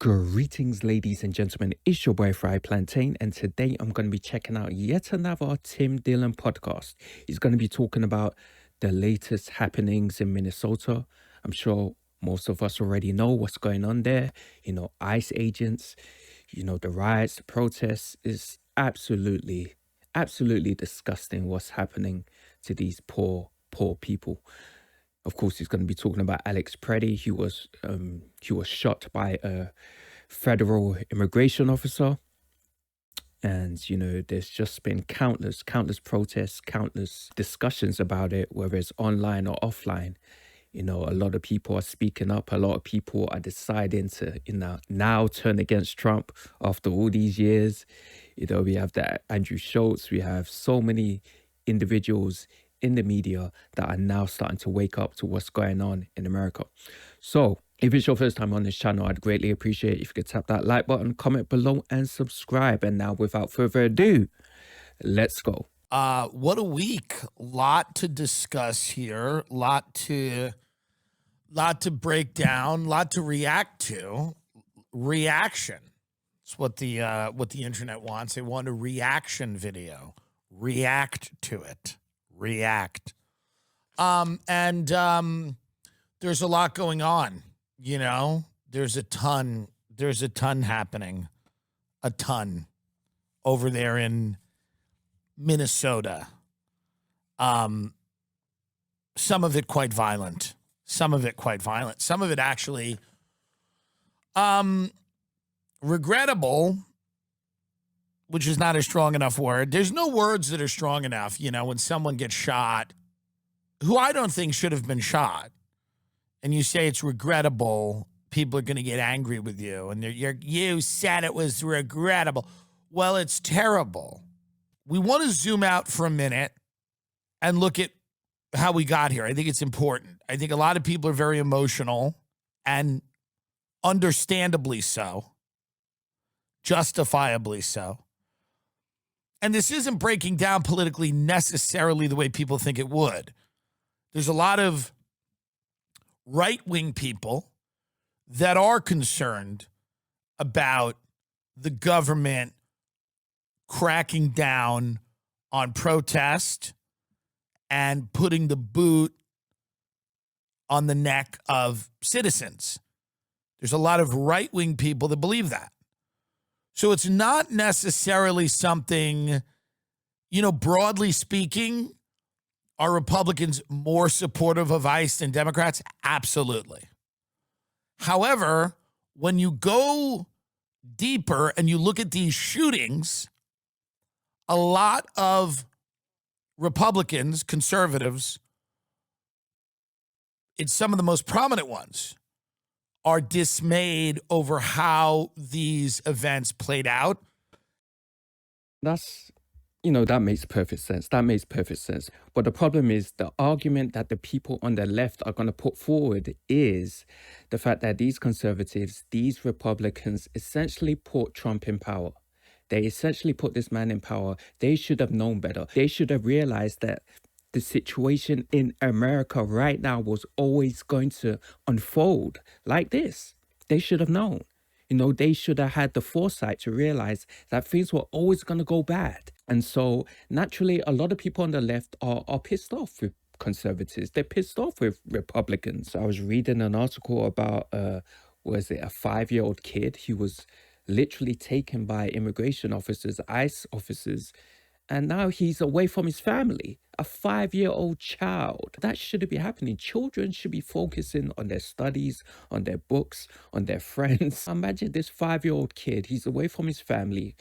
Greetings, ladies and gentlemen. It's your boy Fry Plantain, and today I'm going to be checking out yet another Dillon podcast. He's going to be talking about the latest happenings in Minnesota. I'm sure most of us already know what's going on there. ICE agents, the riots, the protests is absolutely disgusting what's happening to these poor people. Of course, he's going to be talking about Alex Preddy. He was shot by a federal immigration officer, and there's just been countless protests, countless discussions about it, whether it's online or offline. A lot of people are speaking up. A lot of people are deciding to now turn against Trump after all these years. We have that Andrew Schultz. We have so many individuals in the media that are now starting to wake up to what's going on in America. So if it's your first time on this channel, I'd greatly appreciate if you could tap that like button, comment below, and subscribe. And now, without further ado, let's go. What a week. Lot to discuss here. Lot to break down, lot to react to. Reaction. It's what the internet wants. They want a reaction video. React to it. React. There's a lot going on, There's a ton happening. A ton over there in Minnesota. Some of it quite violent. Some of it actually regrettable, which is not a strong enough word. There's no words that are strong enough, when someone gets shot, who I don't think should have been shot, and you say it's regrettable, people are going to get angry with you, and you said it was regrettable. Well, it's terrible. We want to zoom out for a minute and look at how we got here. I think it's important. I think a lot of people are very emotional, and understandably so, justifiably so. And this isn't breaking down politically necessarily the way people think it would. There's a lot of right-wing people that are concerned about the government cracking down on protest and putting the boot on the neck of citizens. There's a lot of right-wing people that believe that. So it's not necessarily something, broadly speaking, are Republicans more supportive of ICE than Democrats? Absolutely. However, when you go deeper and you look at these shootings, a lot of Republicans, conservatives, it's some of the most prominent ones, are dismayed over how these events played out. That makes perfect sense. But the problem is the argument that the people on the left are going to put forward is the fact that these conservatives, these Republicans essentially put Trump in power. They essentially put this man in power. They should have known better. They should have realized that the situation in America right now was always going to unfold like this. They should have known. They should have had the foresight to realize that things were always going to go bad. And so naturally, a lot of people on the left are pissed off with conservatives. They're pissed off with Republicans. I was reading an article about, a 5-year-old kid. He was literally taken by immigration officers, ICE officers, and now he's away from his family. A 5-year-old child. That shouldn't be happening. Children should be focusing on their studies, on their books, on their friends. Imagine this 5-year-old kid. He's away from his family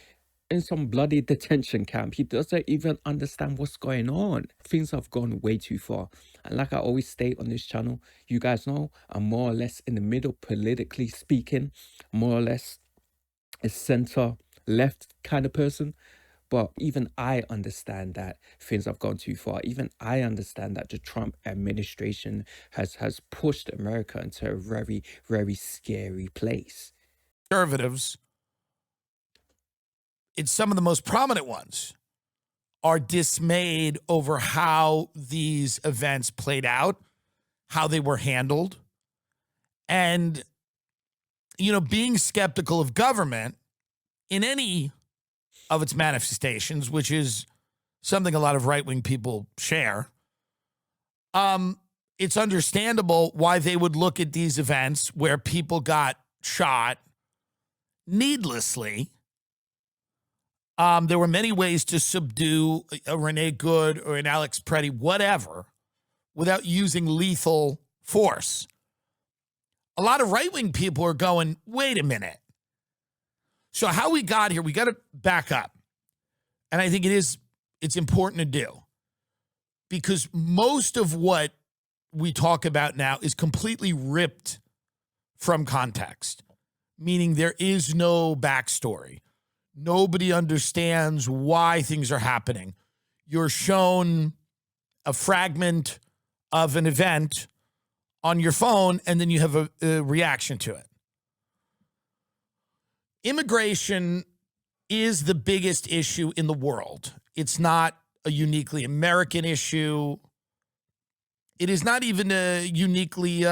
in some bloody detention camp. He doesn't even understand what's going on. Things have gone way too far. And like I always state on this channel, you guys know I'm more or less in the middle politically speaking, more or less a center-left kind of person. But even I understand that things have gone too far. Even I understand that the Trump administration has pushed America into a very, very scary place. Conservatives, it's some of the most prominent ones, are dismayed over how these events played out, how they were handled. And being skeptical of government in any of its manifestations, which is something a lot of right-wing people share, it's understandable why they would look at these events where people got shot needlessly. There were many ways to subdue a Rene Good or an Alex Preddy, whatever, without using lethal force. A lot of right-wing people are going, wait a minute. So how we got here, we got to back up. And I think it's important to do, because most of what we talk about now is completely ripped from context, meaning there is no backstory. Nobody understands why things are happening. You're shown a fragment of an event on your phone, and then you have a reaction to it. Immigration is the biggest issue in the world. It's not a uniquely American issue. It is not even a uniquely,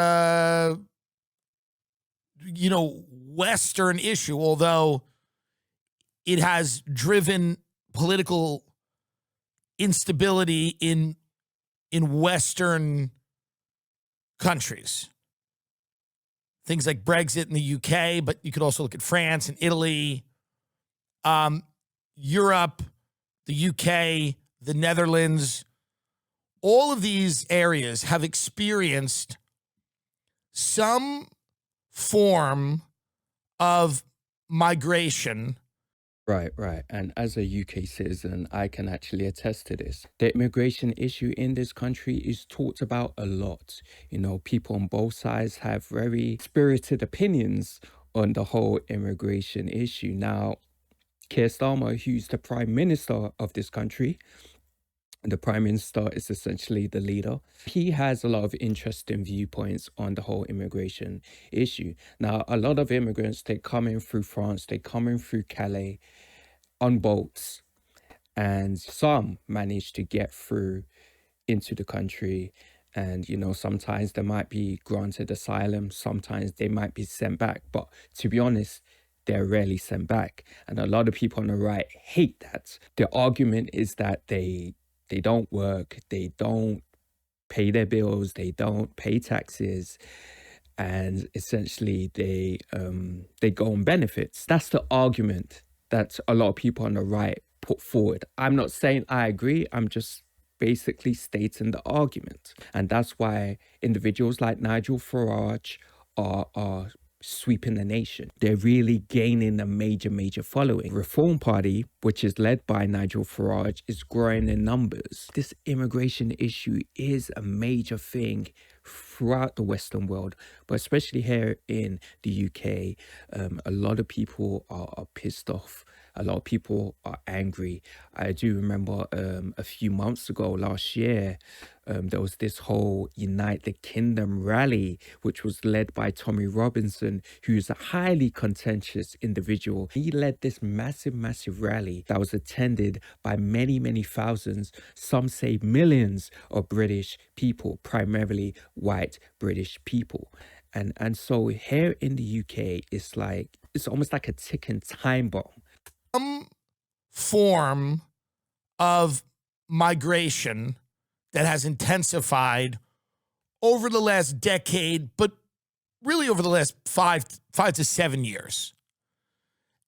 Western issue, although it has driven political instability in Western countries. Things like Brexit in the UK, but you could also look at France and Italy, Europe, the UK, the Netherlands. All of these areas have experienced some form of migration. Right, right. And as a UK citizen, I can actually attest to this. The immigration issue in this country is talked about a lot. People on both sides have very spirited opinions on the whole immigration issue. Now, Keir Starmer, who's the prime minister of this country, the prime minister is essentially the leader. He has a lot of interesting viewpoints on the whole immigration issue. Now, a lot of immigrants, they come in through France, they come in through Calais on boats, and some manage to get through into the country. And, sometimes they might be granted asylum, sometimes they might be sent back. But to be honest, they're rarely sent back. And a lot of people on the right hate that. The argument is that they don't work, they don't pay their bills, they don't pay taxes, and essentially they go on benefits. That's the argument that a lot of people on the right put forward. I'm not saying I agree, I'm just basically stating the argument. And that's why individuals like Nigel Farage are sweeping the nation. They're really gaining a major following. Reform Party, which is led by Nigel Farage, is growing in numbers. This immigration issue is a major thing throughout the Western world, but especially here in the UK. A lot of people are pissed off. A lot of people are angry. I do remember a few months ago, last year, there was this whole Unite the Kingdom rally, which was led by Tommy Robinson, who's a highly contentious individual. He led this massive rally that was attended by many thousands, some say millions of British people, primarily white British people. And so here in the UK, it's almost like a ticking time bomb. Some form of migration that has intensified over the last decade, but really over the last 5 to 7 years.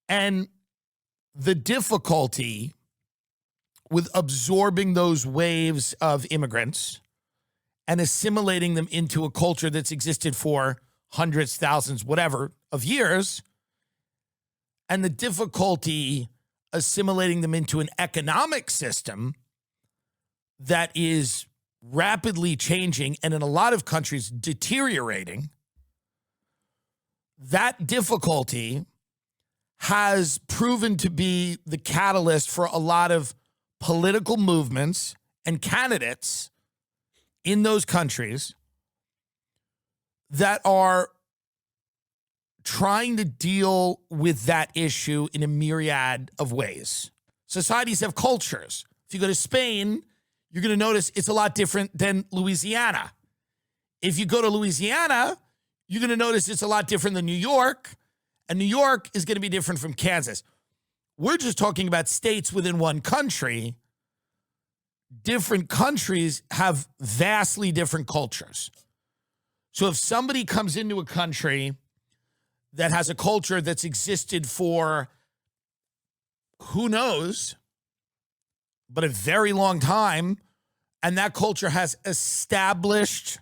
And the difficulty with absorbing those waves of immigrants and assimilating them into a culture that's existed for hundreds, thousands, whatever, of years, and the difficulty assimilating them into an economic system that is rapidly changing and in a lot of countries deteriorating, that difficulty has proven to be the catalyst for a lot of political movements and candidates in those countries that are trying to deal with that issue in a myriad of ways. Societies have cultures. If you go to Spain, you're going to notice it's a lot different than Louisiana. If you go to Louisiana, you're going to notice it's a lot different than New York. And New York is going to be different from Kansas. We're just talking about states within one country. Different countries have vastly different cultures. So if somebody comes into a country that has a culture that's existed for who knows, but a very long time, and that culture has established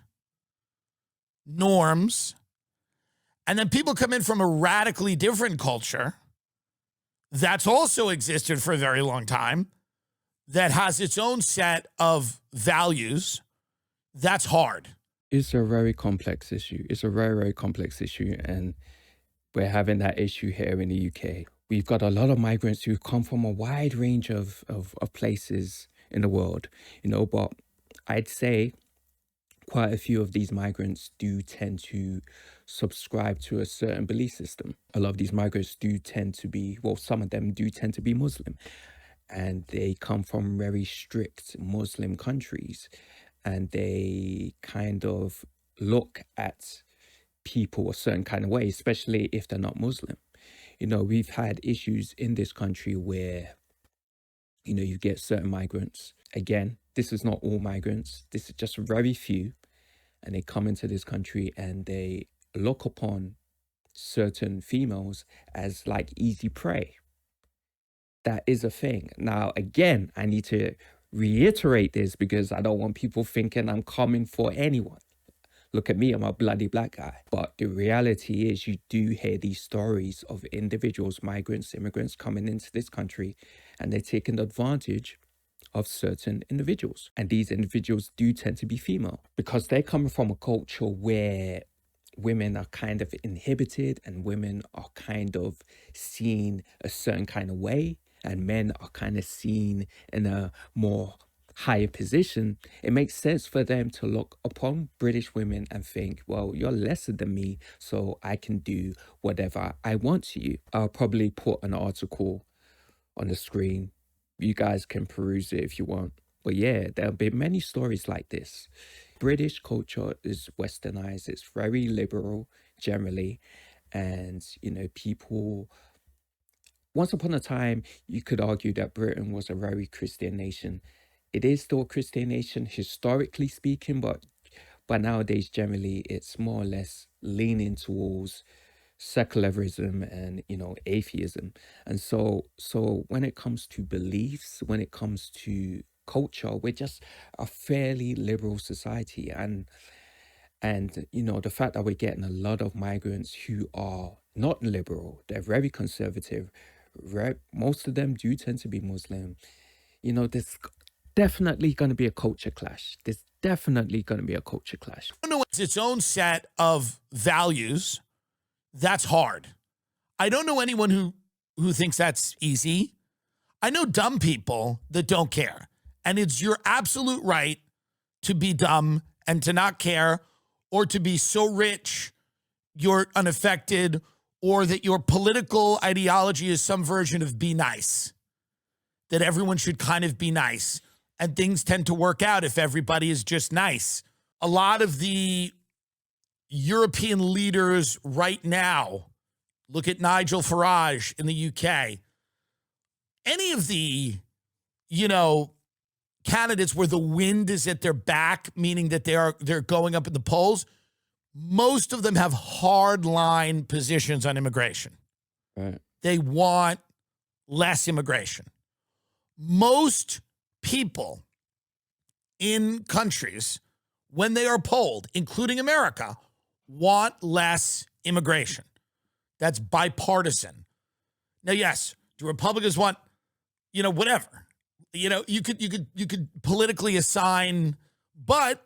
norms, and then people come in from a radically different culture that's also existed for a very long time, that has its own set of values, that's hard. It's a very complex issue. It's a very, very complex issue. And we're having that issue here in the UK. We've got a lot of migrants who come from a wide range of places in the world, but I'd say quite a few of these migrants do tend to subscribe to a certain belief system. A lot of these migrants do tend to be, well, some of them do tend to be Muslim, and they come from very strict Muslim countries, and they kind of look at people a certain kind of way, especially if they're not Muslim. We've had issues in this country where, you get certain migrants. Again, this is not all migrants. This is just very few. And they come into this country and they look upon certain females as like easy prey. That is a thing. Now, again, I need to reiterate this because I don't want people thinking I'm coming for anyone. Look at me, I'm a bloody black guy. But the reality is you do hear these stories of individuals, migrants, immigrants coming into this country, and they're taking advantage of certain individuals. And these individuals do tend to be female because they're coming from a culture where women are kind of inhibited and women are kind of seen a certain kind of way, and men are kind of seen in a more higher position. It makes sense for them to look upon British women and think, well, you're lesser than me, so I can do whatever I want to you. I'll probably put an article on the screen. You guys can peruse it if you want. But yeah, there'll be many stories like this. British culture is westernized. It's very liberal generally. And, people, once upon a time, you could argue that Britain was a very Christian nation. It is still a Christian nation, historically speaking, but nowadays, generally, it's more or less leaning towards secularism and, atheism. And so when it comes to beliefs, when it comes to culture, we're just a fairly liberal society. And the fact that we're getting a lot of migrants who are not liberal, they're very conservative, most of them do tend to be Muslim. There's definitely going to be a culture clash. There's definitely going to be a culture clash. I don't know, it's its own set of values. That's hard. I don't know anyone who thinks that's easy. I know dumb people that don't care. And it's your absolute right to be dumb and to not care, or to be so rich you're unaffected, or that your political ideology is some version of be nice, that everyone should kind of be nice. And things tend to work out if everybody is just nice. A lot of the European leaders right now, look at Nigel Farage in the UK, any of the, candidates where the wind is at their back, meaning that they're going up in the polls, most of them have hardline positions on immigration. Right. They want less immigration. Most people in countries, when they are polled, including America, want less immigration. That's bipartisan. Now, yes, do Republicans want, whatever? You could politically assign, but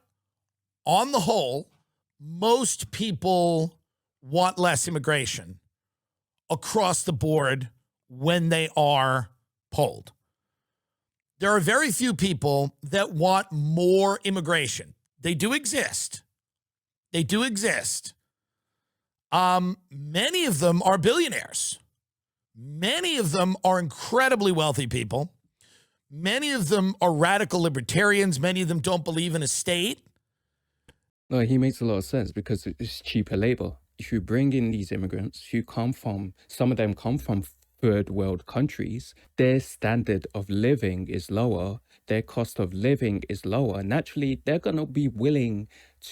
on the whole, most people want less immigration across the board when they are polled. There are very few people that want more immigration. They do exist. They do exist. Many of them are billionaires. Many of them are incredibly wealthy people. Many of them are radical libertarians. Many of them don't believe in a state. No, he makes a lot of sense because it's cheaper labor. if you bring in these immigrants who come from, some of them come from third world countries, their standard of living is lower, their cost of living is lower. Naturally, they're going to be willing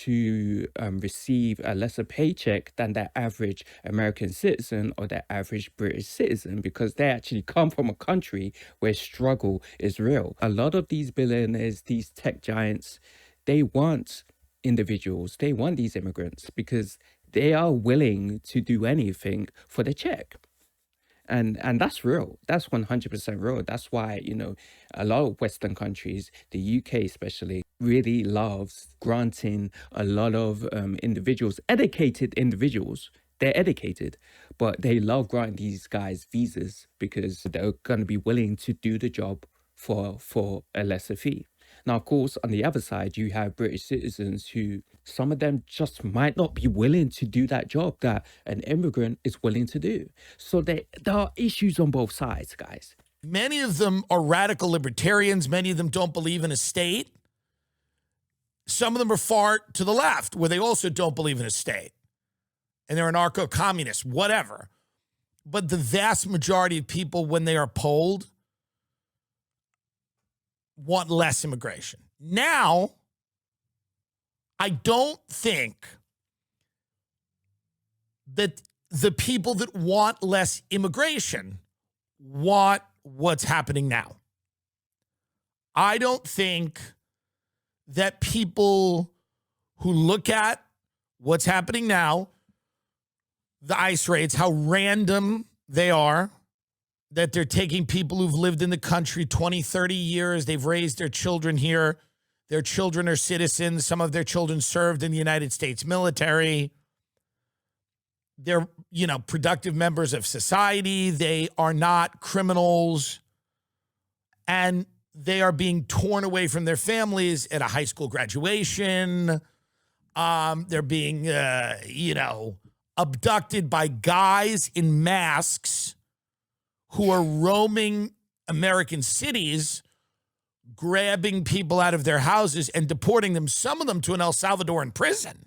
to receive a lesser paycheck than the average American citizen or the average British citizen because they actually come from a country where struggle is real. A lot of these billionaires, these tech giants, they want individuals, they want these immigrants because they are willing to do anything for the check. And that's real. That's 100% real. That's why, a lot of Western countries, the UK especially, really loves granting a lot of individuals, educated individuals. They're educated, but they love granting these guys visas because they're going to be willing to do the job for a lesser fee. Now, of course, on the other side, you have British citizens who some of them just might not be willing to do that job that an immigrant is willing to do. So there are issues on both sides, guys. Many of them are radical libertarians. Many of them don't believe in a state. Some of them are far to the left, where they also don't believe in a state. And they're anarcho-communists, whatever. But the vast majority of people, when they are polled, want less immigration. Now, I don't think that the people that want less immigration want what's happening now. I don't think that people who look at what's happening now, the ICE raids, how random they are, that they're taking people who've lived in the country 20, 30 years. They've raised their children here. Their children are citizens. Some of their children served in the United States military. They're, productive members of society. They are not criminals. And they are being torn away from their families at a high school graduation. They're being, abducted by guys in masks who are roaming American cities, grabbing people out of their houses and deporting them, some of them to an El Salvadoran prison.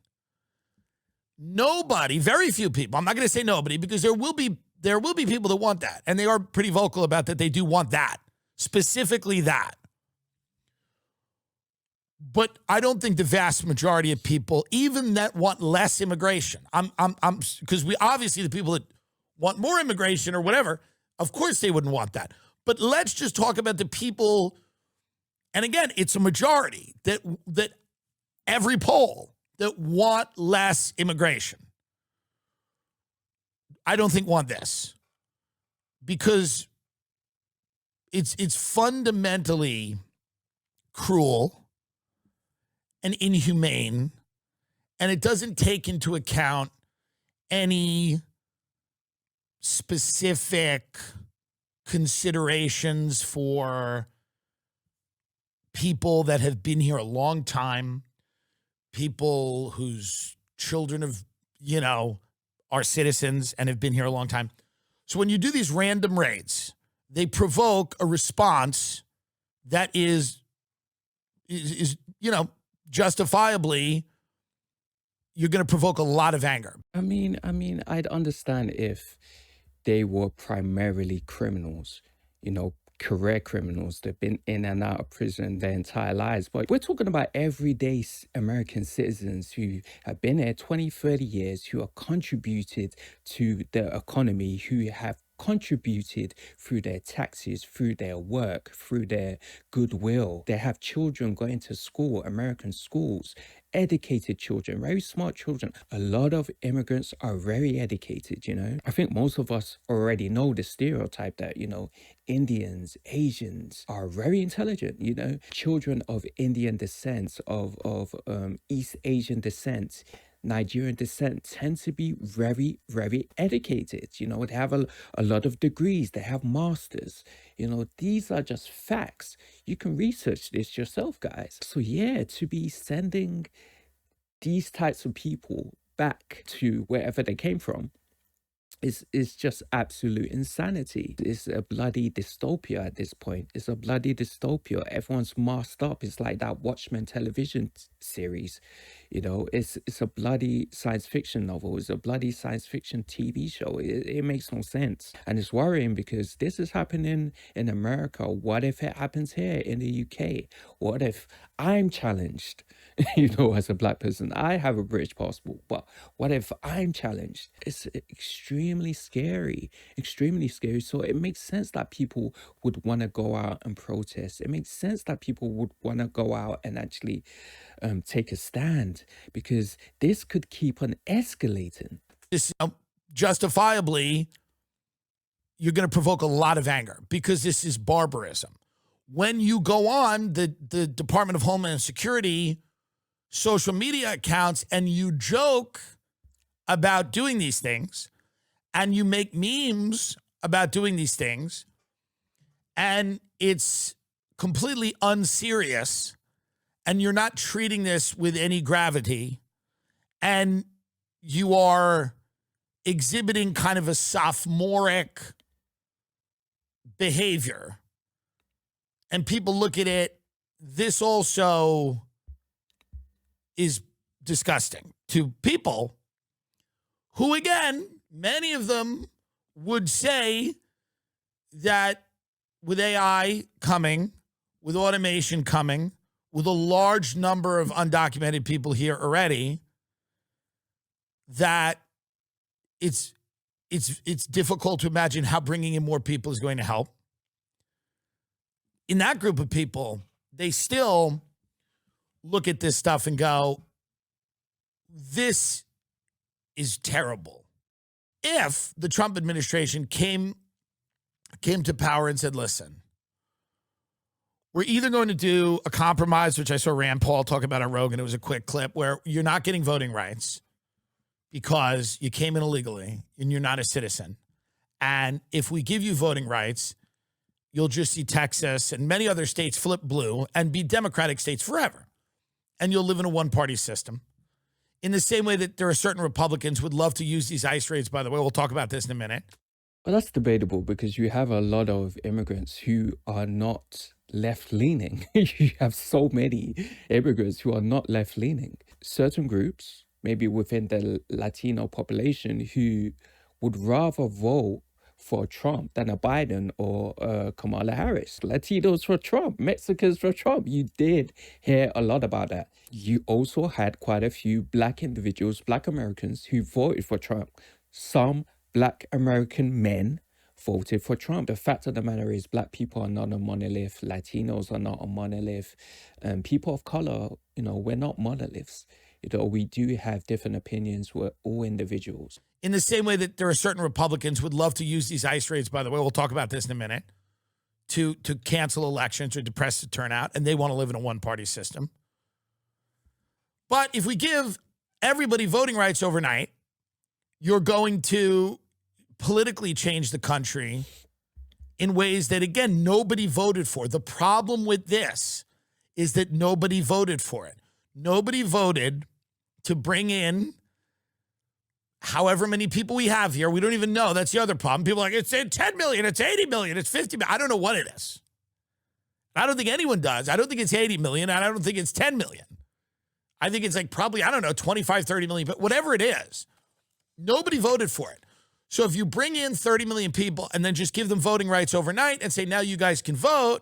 Nobody, very few people, I'm not going to say nobody, because there will be people that want that. And they are pretty vocal about that. They do want that, specifically that. But I don't think the vast majority of people, even that want less immigration, because we obviously, the people that want more immigration or whatever, of course they wouldn't want that. But let's just talk about the people, and again, it's a majority that every poll that want less immigration, I don't think want this, because it's fundamentally cruel and inhumane, and it doesn't take into account any specific considerations for people that have been here a long time, people whose children have, are citizens and have been here a long time. So when you do these random raids, they provoke a response that is justifiably, you're going to provoke a lot of anger. I mean, I'd understand if they were primarily criminals, career criminals. They've been in and out of prison their entire lives. But we're talking about everyday American citizens who have been there 20, 30 years, who have contributed to the economy, who have contributed through their taxes, through their work, through their goodwill. They have children going to school, American schools, educated children, very smart children. A lot of immigrants are very educated, I think most of us already know the stereotype that, Indians, Asians are very intelligent, children of Indian descent, of East Asian descent, Nigerian descent tend to be very, very educated. They have a lot of degrees, they have masters. These are just facts. You can research this yourself, guys. So yeah, to be sending these types of people back to wherever they came from, It's just absolute insanity. It's a bloody dystopia at this point. It's a bloody dystopia. Everyone's masked up. It's like that Watchmen television series. You know, it's a bloody science fiction novel. It's a bloody science fiction TV show. It makes no sense. And it's worrying because this is happening in America. What if it happens here in the UK? What if I'm challenged? You know, as a black person, I have a British passport, but what if I'm challenged? It's extremely scary, extremely scary. So it makes sense that people would want to go out and protest. It makes sense that people would want to go out and actually take a stand, because this could keep on escalating. This justifiably, you're going to provoke a lot of anger because this is barbarism. When you go on the Department of Homeland Security social media accounts and you joke about doing these things and you make memes about doing these things and it's completely unserious and you're not treating this with any gravity and you are exhibiting kind of a sophomoric behavior and people look at it, this also is disgusting to people who, again, many of them would say that with AI coming, with automation coming, with a large number of undocumented people here already, that it's difficult to imagine how bringing in more people is going to help. In that group of people, they still look at this stuff and go, this is terrible. If the Trump administration came to power and said, listen, we're either going to do a compromise, which I saw Rand Paul talk about on Rogan, it was a quick clip, where you're not getting voting rights because you came in illegally and you're not a citizen. And if we give you voting rights, you'll just see Texas and many other states flip blue and be Democratic states forever. And you'll live in a one-party system. In the same way that there are certain Republicans who would love to use these ICE raids, by the way. We'll talk about this in a minute. Well, that's debatable because you have a lot of immigrants who are not left-leaning. You have so many immigrants who are not left-leaning. Certain groups, maybe within the Latino population, who would rather vote for Trump than a Biden or Kamala Harris. Latinos for Trump, Mexicans for Trump. You did hear a lot about that. You also had quite a few black individuals, black Americans, who voted for Trump. Some black American men voted for Trump. The fact of the matter is black people are not a monolith. Latinos are not a monolith. People of color, we're not monoliths. We do have different opinions. We're all individuals. In the same way that there are certain Republicans who would love to use these ICE raids, by the way, we'll talk about this in a minute, to cancel elections or depress the turnout, and they want to live in a one-party system. But if we give everybody voting rights overnight, you're going to politically change the country in ways that, again, nobody voted for. The problem with this is that nobody voted for it. Nobody voted to bring in however many people we have here. We don't even know. That's the other problem. People are like, it's 10 million, it's 80 million, it's 50 million. I don't know what it is. I don't think anyone does. I don't think it's 80 million, and I don't think it's 10 million. I think it's like probably, 25, 30 million, but whatever it is, nobody voted for it. So if you bring in 30 million people and then just give them voting rights overnight and say, now you guys can vote,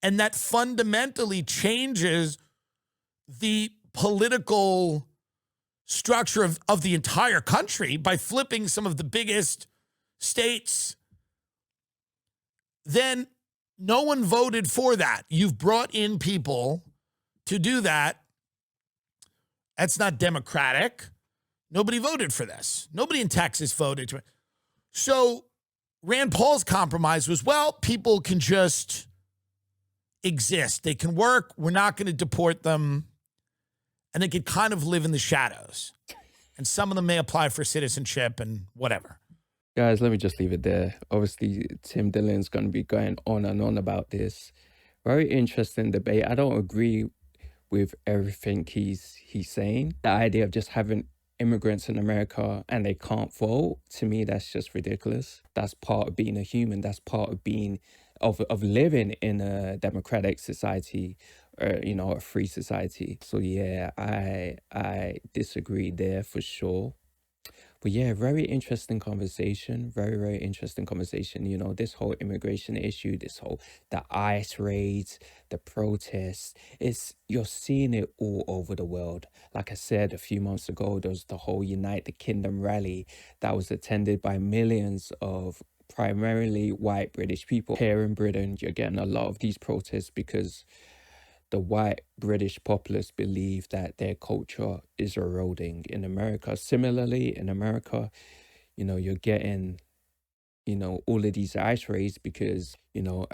and that fundamentally changes the political structure of the entire country by flipping some of the biggest states, then no one voted for that. You've brought in people to do that. That's not democratic. Nobody voted for this. Nobody in Texas voted. So Rand Paul's compromise was, well, people can just exist. They can work. We're not going to deport them. And they could kind of live in the shadows. And some of them may apply for citizenship and whatever. Guys, let me just leave it there. Obviously, Tim Dillon's going to be going on and on about this. Very interesting debate. I don't agree with everything he's saying. The idea of just having immigrants in America and they can't vote, to me, that's just ridiculous. That's part of being a human. That's part of being of living in a democratic society, or a free society. So yeah, I disagree there for sure. But yeah, very interesting conversation. Very, very interesting conversation. This whole immigration issue, the ICE raids, the protests, you're seeing it all over the world. Like I said a few months ago, there was the whole Unite the Kingdom rally that was attended by millions of primarily white British people. Here in Britain, you're getting a lot of these protests because the white British populace believe that their culture is eroding in America. Similarly, in America, you're getting, all of these ice raids because, white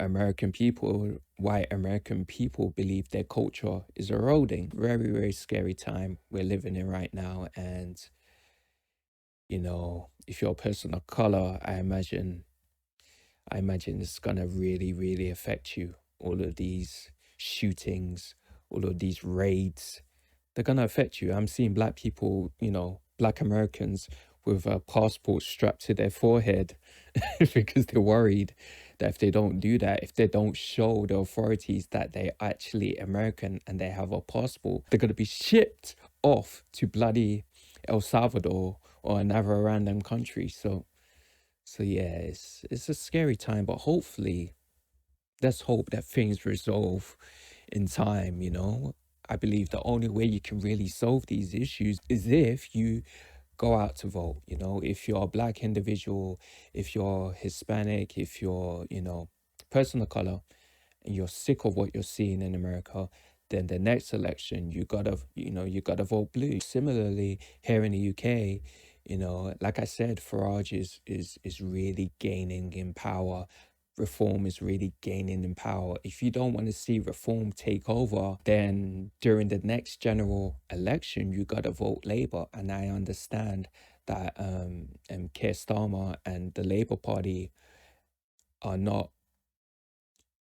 American people believe their culture is eroding. Very, very scary time we're living in right now. And, if you're a person of color, I imagine it's gonna really, really affect you. All of these shootings, all of these raids, they're gonna affect you. I'm seeing black people, black Americans with a passport strapped to their forehead because they're worried that if they don't do that, if they don't show the authorities that they're actually American and they have a passport, they're gonna be shipped off to bloody El Salvador or another random country. So yeah, it's a scary time, but hopefully, let's hope that things resolve in time. I believe the only way you can really solve these issues is if you go out to vote. If you're a black individual, if you're Hispanic, if you're, person of color, and you're sick of what you're seeing in America, then the next election you gotta vote blue. Similarly, here in the UK, like I said, Farage is really gaining in power. Reform is really gaining in power. If you don't want to see reform take over, then during the next general election, you gotta vote Labour. And I understand that Keir Starmer and the Labour Party are not,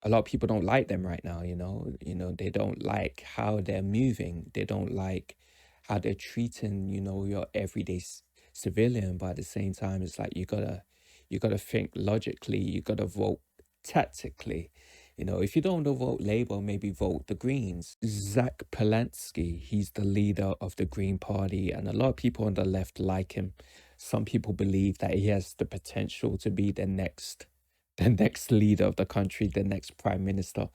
a lot of people don't like them right now. They don't like how they're moving. They don't like how they're treating, your everyday civilian. But at the same time, it's like you gotta think logically. You gotta vote tactically. If you don't vote Labour, maybe vote the Greens. Zach Polansky, he's the leader of the Green Party, and a lot of people on the left like him. Some people believe that he has the potential to be the next leader of the country, the next prime minister.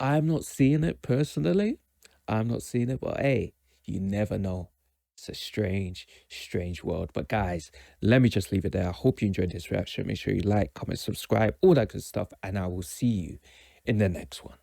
I'm not seeing it personally. I'm not seeing it, but hey, you never know. It's a strange, strange world. But guys, let me just leave it there. I hope you enjoyed this reaction. Make sure you like, comment, subscribe, all that good stuff, and I will see you in the next one.